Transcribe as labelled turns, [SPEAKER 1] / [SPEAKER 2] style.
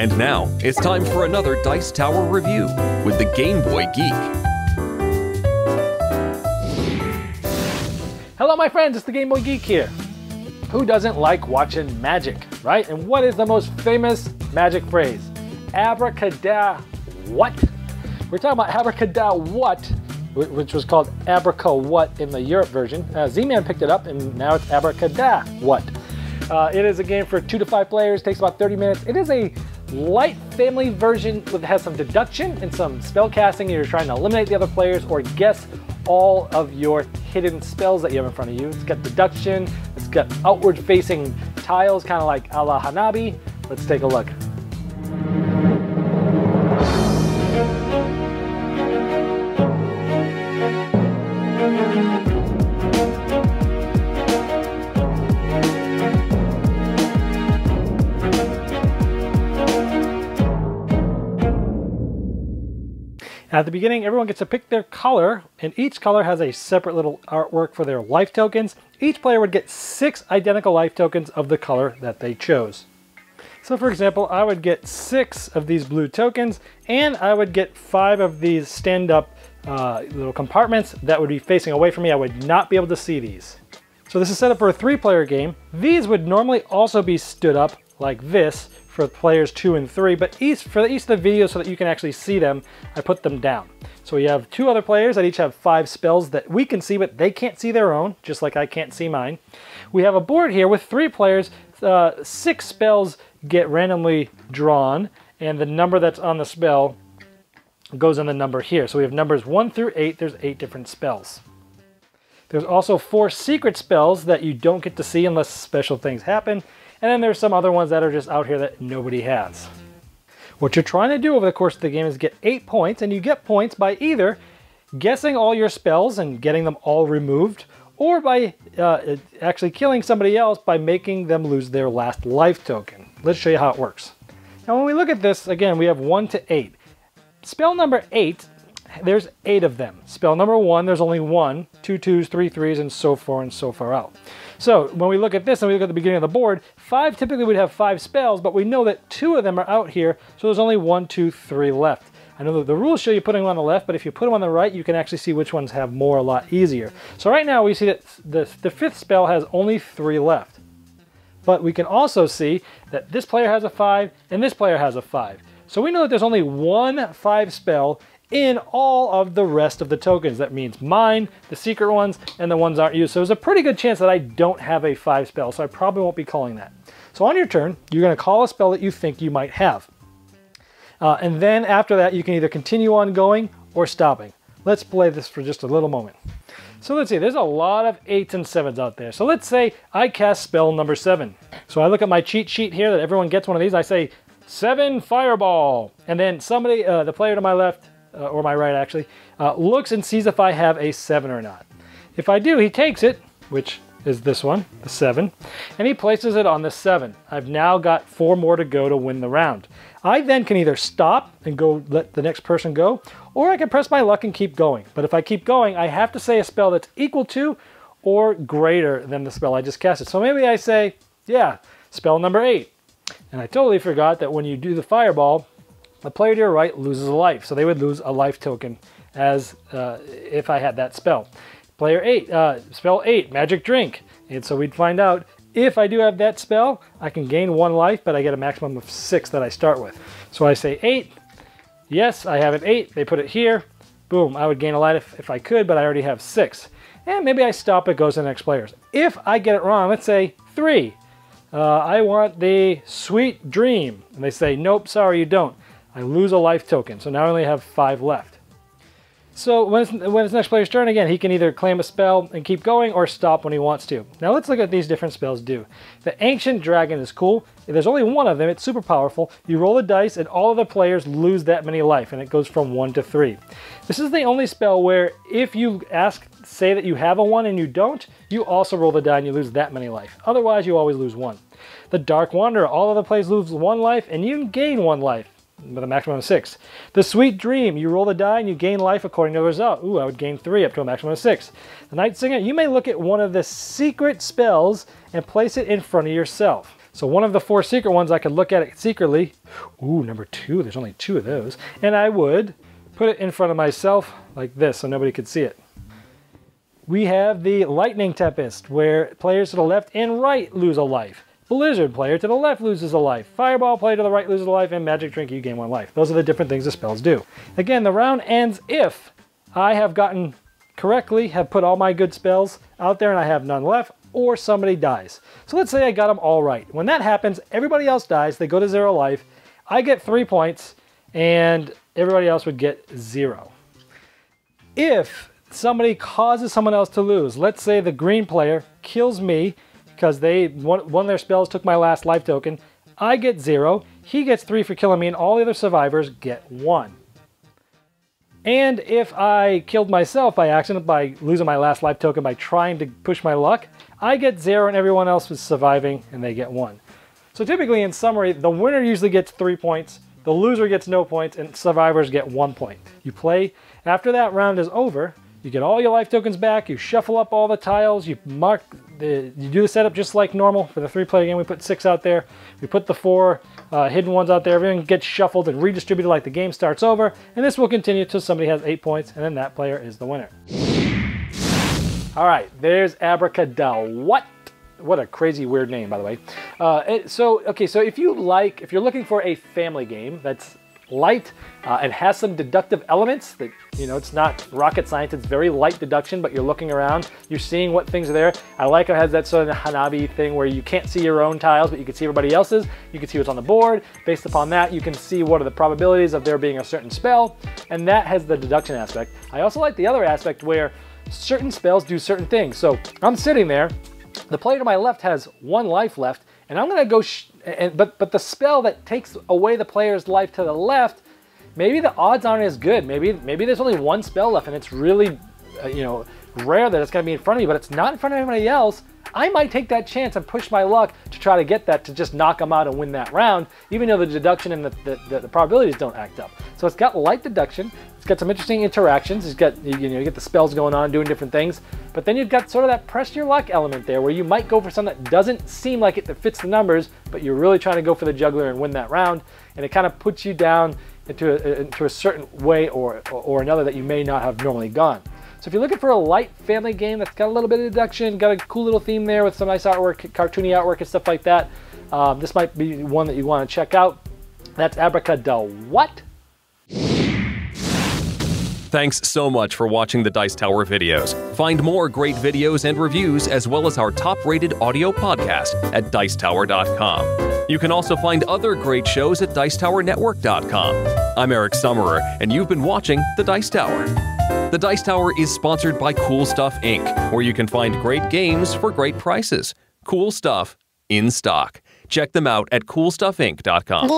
[SPEAKER 1] And now, it's time for another Dice Tower review with the Game Boy Geek.
[SPEAKER 2] Hello my friends, it's the Game Boy Geek here. Who doesn't like watching magic, right? And what is the most famous magic phrase? Abracada what? We're talking about Abracada what, which was called Abraca what in the Europe version. Z-Man picked it up and now it's Abracada what. It is a game for 2 to 5 players, takes about 30 minutes. It is a light family version that has some deduction and some spell casting. You're trying to eliminate the other players or guess all of your hidden spells that you have in front of you. It's got deduction, it's got outward facing tiles, kind of like a la Hanabi. Let's take a look. At the beginning, everyone gets to pick their color, and each color has a separate little artwork for their life tokens. Each player would get 6 identical life tokens of the color that they chose. So for example, I would get 6 of these blue tokens, and I would get 5 of these stand-up little compartments that would be facing away from me. I would not be able to see these. So this is set up for a 3-player game. These would normally also be stood up like this for players 2 and 3, but for each of the videos so that you can actually see them, I put them down. So we have 2 other players that each have 5 spells that we can see, but they can't see their own, just like I can't see mine. We have a board here with 3 players, 6 spells get randomly drawn, and the number that's on the spell goes on the number here. So we have numbers 1 through 8, there's 8 different spells. There's also 4 secret spells that you don't get to see unless special things happen. And then there's some other ones that are just out here that nobody has. What you're trying to do over the course of the game is get 8 points, and you get points by either guessing all your spells and getting them all removed, or by actually killing somebody else by making them lose their last life token. Let's show you how it works. Now when we look at this, again, we have 1 to 8. Spell number 8, there's 8 of them. Spell number 1, there's only 1, 2 2s, 3 3s, and so far out. So when we look at this and we look at the beginning of the board, 5 typically would have 5 spells, but we know that 2 of them are out here, so there's only 1, 2, 3 left. I know that the rules show you putting them on the left, but if you put them on the right, you can actually see which ones have more a lot easier. So right now we see that the 5th spell has only 3 left. But we can also see that this player has a 5 and this player has a 5. So we know that there's only 1 5 spell in all of the rest of the tokens. That means mine, the secret ones, and the ones aren't used. So there's a pretty good chance that I don't have a 5 spell, so I probably won't be calling that. So on your turn, you're going to call a spell that you think you might have. And then after that, you can either continue on going or stopping. Let's play this for just a little moment. So let's see, there's a lot of 8s and 7s out there. So let's say I cast spell number 7. So I look at my cheat sheet here that everyone gets one of these. I say 7 fireball. And then somebody, the player to my left, or my right actually, looks and sees if I have a 7 or not. If I do, he takes it, which is this one, the 7, and he places it on the 7. I've now got 4 more to go to win the round. I then can either stop and go let the next person go, or I can press my luck and keep going. But if I keep going, I have to say a spell that's equal to or greater than the spell I just casted. So maybe I say, yeah, spell number 8. And I totally forgot that when you do the fireball, the player to your right loses a life, so they would lose a life token as if I had that spell. Player 8, spell 8, magic drink. And so we'd find out if I do have that spell, I can gain 1 life, but I get a maximum of 6 that I start with. So I say 8, yes, I have an 8, they put it here, boom, I would gain a life if I could, but I already have 6. And maybe I stop, it goes to the next players. If I get it wrong, let's say 3, I want the sweet dream. And they say, nope, sorry, you don't. I lose a life token, so now I only have 5 left. So when it's next player's turn, again, he can either claim a spell and keep going or stop when he wants to. Now let's look at these different spells do. The Ancient Dragon is cool. There's only 1 of them, it's super powerful. You roll the dice and all of the players lose that many life, and it goes from 1 to 3. This is the only spell where if you say that you have a 1 and you don't, you also roll the die and you lose that many life. Otherwise, you always lose 1. The Dark Wanderer, all of the players lose 1 life and you gain 1 life. with a maximum of 6. The Sweet Dream, you roll the die and you gain life according to the result. Ooh, I would gain 3 up to a maximum of 6. The Night Singer, you may look at one of the secret spells and place it in front of yourself. So one of the 4 secret ones, I could look at it secretly. Ooh, number 2, there's only 2 of those. And I would put it in front of myself like this so nobody could see it. We have the Lightning Tempest, where players to the left and right lose a life. Blizzard player to the left loses a life. Fireball player to the right loses a life. And Magic Drink, you gain 1 life. Those are the different things the spells do. Again, the round ends if I have gotten correctly, have put all my good spells out there and I have none left, or somebody dies. So let's say I got them all right. When that happens, everybody else dies. They go to 0 life. I get 3 points, and everybody else would get 0. If somebody causes someone else to lose, let's say the green player kills me because one of their spells took my last life token, I get 0. He gets 3 for killing me, and all the other survivors get 1. And if I killed myself by accident by losing my last life token by trying to push my luck, I get 0 and everyone else is surviving and they get 1. So typically, in summary, the winner usually gets 3 points, the loser gets no points, and survivors get 1 point. You play, after that round is over, you get all your life tokens back, you shuffle up all the tiles, you do the setup just like normal. For the 3-player game, we put 6 out there. We put the 4 hidden ones out there. Everything gets shuffled and redistributed like the game starts over. And this will continue until somebody has 8 points, and then that player is the winner. All right, there's Abraca. What a crazy weird name, by the way. So if you're looking for a family game that's light and has some deductive elements that, it's not rocket science, it's very light deduction, but you're looking around, you're seeing what things are there. I like how it has that sort of Hanabi thing where you can't see your own tiles, but you can see everybody else's. You can see what's on the board. Based upon that, you can see what are the probabilities of there being a certain spell, and that has the deduction aspect. I also like the other aspect where certain spells do certain things. So I'm sitting there, the player to my left has 1 life left, and I'm gonna go, but the spell that takes away the player's life to the left, maybe the odds aren't as good. Maybe there's only 1 spell left, and it's really, rare that it's gonna be in front of me, but it's not in front of anybody else. I might take that chance and push my luck to try to get that to just knock them out and win that round, even though the deduction and the probabilities don't act up. So it's got light deduction. It's got some interesting interactions. It's got, you get the spells going on, doing different things. But then you've got sort of that press your luck element there where you might go for something that doesn't seem like it that fits the numbers, but you're really trying to go for the juggler and win that round. And it kind of puts you down into a certain way or another that you may not have normally gone. So if you're looking for a light family game that's got a little bit of deduction, got a cool little theme there with some nice artwork, cartoony artwork and stuff like that, this might be one that you want to check out. That's Abraca.
[SPEAKER 1] Thanks so much for watching the Dice Tower videos. Find more great videos and reviews as well as our top-rated audio podcast at Dicetower.com. You can also find other great shows at DicetowerNetwork.com. I'm Eric Summerer, and you've been watching The Dice Tower. The Dice Tower is sponsored by Cool Stuff Inc., where you can find great games for great prices. Cool stuff in stock. Check them out at CoolStuffInc.com.